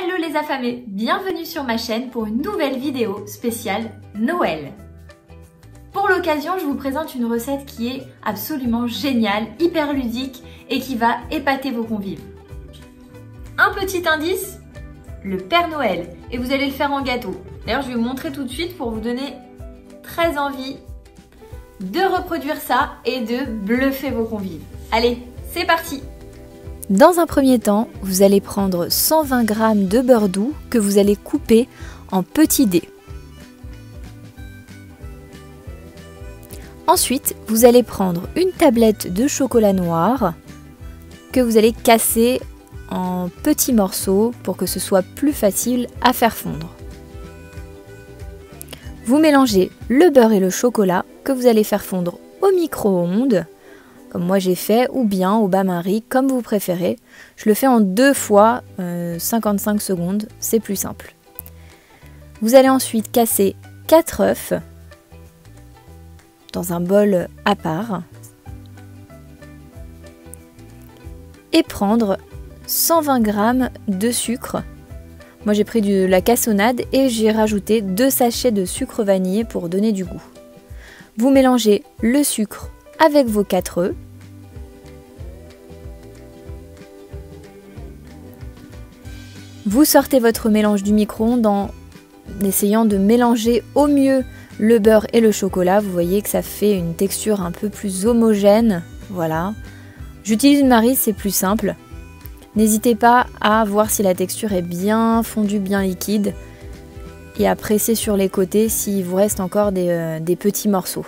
Hello les affamés, bienvenue sur ma chaîne pour une nouvelle vidéo spéciale Noël. Pour l'occasion, je vous présente une recette qui est absolument géniale, hyper ludique et qui va épater vos convives. Un petit indice, le Père Noël, et vous allez le faire en gâteau. D'ailleurs, je vais vous montrer tout de suite pour vous donner très envie de reproduire ça et de bluffer vos convives. Allez, c'est parti! Dans un premier temps, vous allez prendre 120 g de beurre doux que vous allez couper en petits dés. Ensuite, vous allez prendre une tablette de chocolat noir que vous allez casser en petits morceaux pour que ce soit plus facile à faire fondre. Vous mélangez le beurre et le chocolat que vous allez faire fondre au micro-ondes, comme moi j'ai fait, ou bien au bain-marie, comme vous préférez. Je le fais en 2 fois 55 secondes, c'est plus simple. Vous allez ensuite casser 4 œufs dans un bol à part et prendre 120 g de sucre. Moi j'ai pris de la cassonade et j'ai rajouté 2 sachets de sucre vanillé pour donner du goût. Vous mélangez le sucre avec vos 4 œufs. Vous sortez votre mélange du micro-ondes en essayant de mélanger au mieux le beurre et le chocolat. Vous voyez que ça fait une texture un peu plus homogène. Voilà. J'utilise une maryse, c'est plus simple. N'hésitez pas à voir si la texture est bien fondue, bien liquide, et à presser sur les côtés s'il vous reste encore des petits morceaux.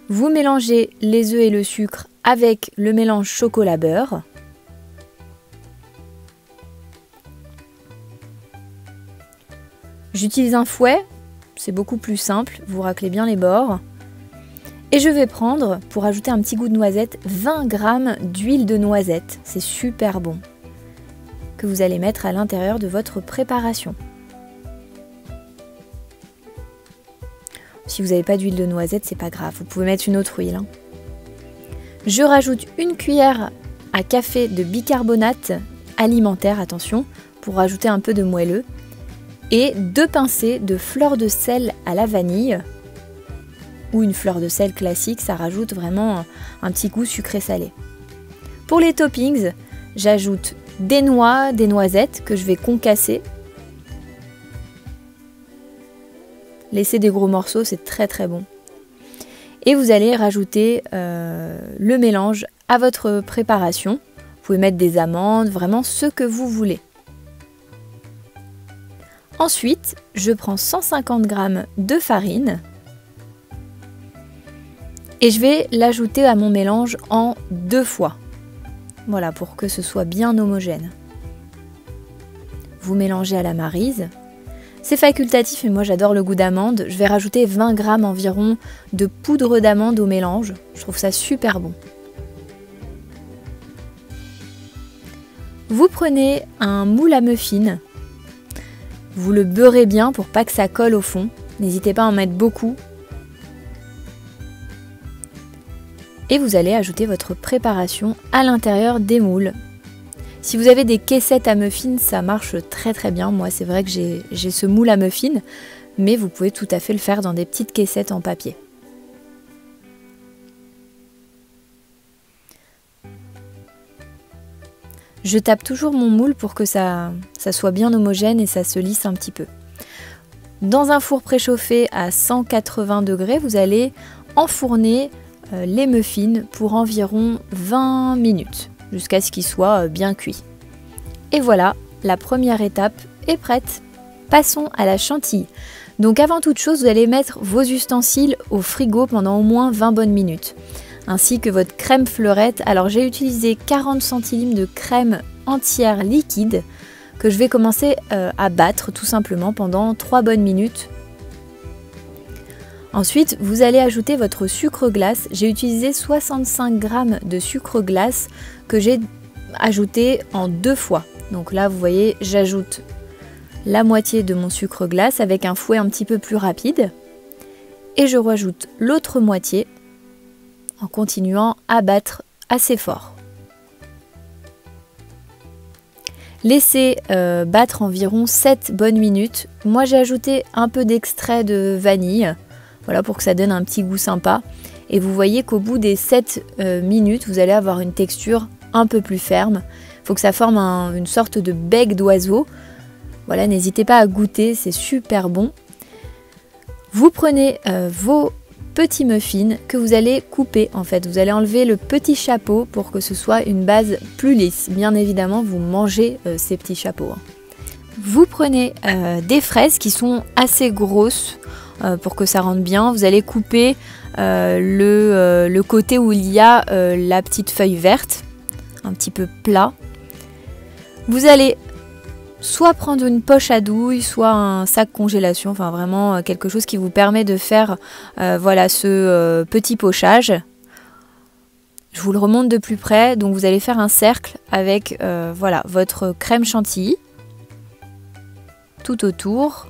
Vous mélangez les œufs et le sucre avec le mélange chocolat-beurre. J'utilise un fouet, c'est beaucoup plus simple, vous raclez bien les bords. Et je vais prendre, pour ajouter un petit goût de noisette, 20 g d'huile de noisette. C'est super bon, que vous allez mettre à l'intérieur de votre préparation. Si vous n'avez pas d'huile de noisette, c'est pas grave, vous pouvez mettre une autre huile. Je rajoute une cuillère à café de bicarbonate alimentaire, attention, pour rajouter un peu de moelleux, et 2 pincées de fleur de sel à la vanille, ou une fleur de sel classique, ça rajoute vraiment un petit goût sucré-salé. Pour les toppings, j'ajoute des noix, des noisettes que je vais concasser. Laissez des gros morceaux, c'est très très bon. Et vous allez rajouter le mélange à votre préparation. Vous pouvez mettre des amandes, vraiment ce que vous voulez. Ensuite, je prends 150 g de farine et je vais l'ajouter à mon mélange en 2 fois. Voilà, pour que ce soit bien homogène. Vous mélangez à la maryse. C'est facultatif, mais moi j'adore le goût d'amande. Je vais rajouter 20 g environ de poudre d'amande au mélange. Je trouve ça super bon. Vous prenez un moule à muffins. Vous le beurrez bien pour pas que ça colle au fond. N'hésitez pas à en mettre beaucoup. Et vous allez ajouter votre préparation à l'intérieur des moules. Si vous avez des caissettes à muffins, ça marche très très bien. Moi, c'est vrai que j'ai ce moule à muffins, mais vous pouvez tout à fait le faire dans des petites caissettes en papier. Je tape toujours mon moule pour que ça soit bien homogène et ça se lisse un petit peu. Dans un four préchauffé à 180 degrés, vous allez enfourner les muffins pour environ 20 minutes, jusqu'à ce qu'ils soient bien cuits. Et voilà, la première étape est prête. Passons à la chantilly. Donc avant toute chose, vous allez mettre vos ustensiles au frigo pendant au moins 20 bonnes minutes, ainsi que votre crème fleurette. Alors j'ai utilisé 40 centilitres de crème entière liquide que je vais commencer à battre tout simplement pendant 3 bonnes minutes. Ensuite, vous allez ajouter votre sucre glace. J'ai utilisé 65 g de sucre glace que j'ai ajouté en 2 fois. Donc là, vous voyez, j'ajoute la moitié de mon sucre glace avec un fouet un petit peu plus rapide. Et je rajoute l'autre moitié en continuant à battre assez fort. Laissez battre environ 7 bonnes minutes. Moi j'ai ajouté un peu d'extrait de vanille, voilà, pour que ça donne un petit goût sympa. Et vous voyez qu'au bout des 7 minutes, vous allez avoir une texture un peu plus ferme. Il faut que ça forme une sorte de bec d'oiseau. Voilà, n'hésitez pas à goûter, c'est super bon. Vous prenez vos petits muffins que vous allez couper en fait. Vous allez enlever le petit chapeau pour que ce soit une base plus lisse. Bien évidemment, vous mangez ces petits chapeaux. Vous prenez des fraises qui sont assez grosses pour que ça rentre bien. Vous allez couper le côté où il y a la petite feuille verte, un petit peu plat. Vous allez soit prendre une poche à douille, soit un sac congélation, enfin vraiment quelque chose qui vous permet de faire voilà, ce petit pochage. Je vous le remonte de plus près, donc vous allez faire un cercle avec voilà, votre crème chantilly tout autour.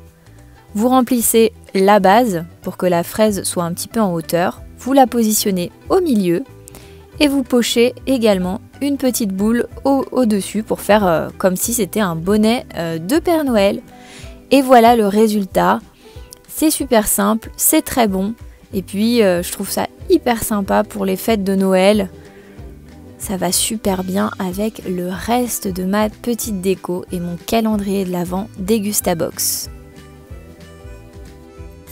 Vous remplissez la base pour que la fraise soit un petit peu en hauteur. Vous la positionnez au milieu et vous pochez également une petite boule au-dessus pour faire comme si c'était un bonnet de Père Noël. Et voilà le résultat. C'est super simple, c'est très bon. Et puis je trouve ça hyper sympa pour les fêtes de Noël. Ça va super bien avec le reste de ma petite déco et mon calendrier de l'Avent Dégustabox.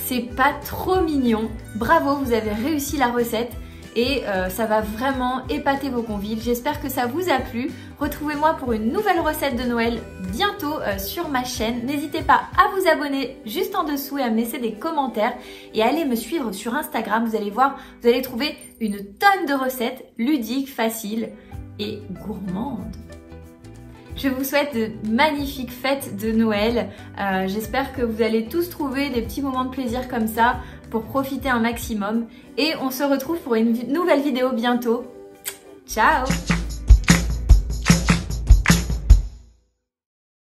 C'est pas trop mignon. Bravo, vous avez réussi la recette. Et ça va vraiment épater vos convives. J'espère que ça vous a plu. Retrouvez-moi pour une nouvelle recette de Noël bientôt sur ma chaîne. N'hésitez pas à vous abonner juste en dessous et à me laisser des commentaires. Et à aller me suivre sur Instagram. Vous allez voir, vous allez trouver une tonne de recettes ludiques, faciles et gourmandes. Je vous souhaite de magnifiques fêtes de Noël. J'espère que vous allez tous trouver des petits moments de plaisir comme ça pour profiter un maximum. Et on se retrouve pour une nouvelle vidéo bientôt. Ciao!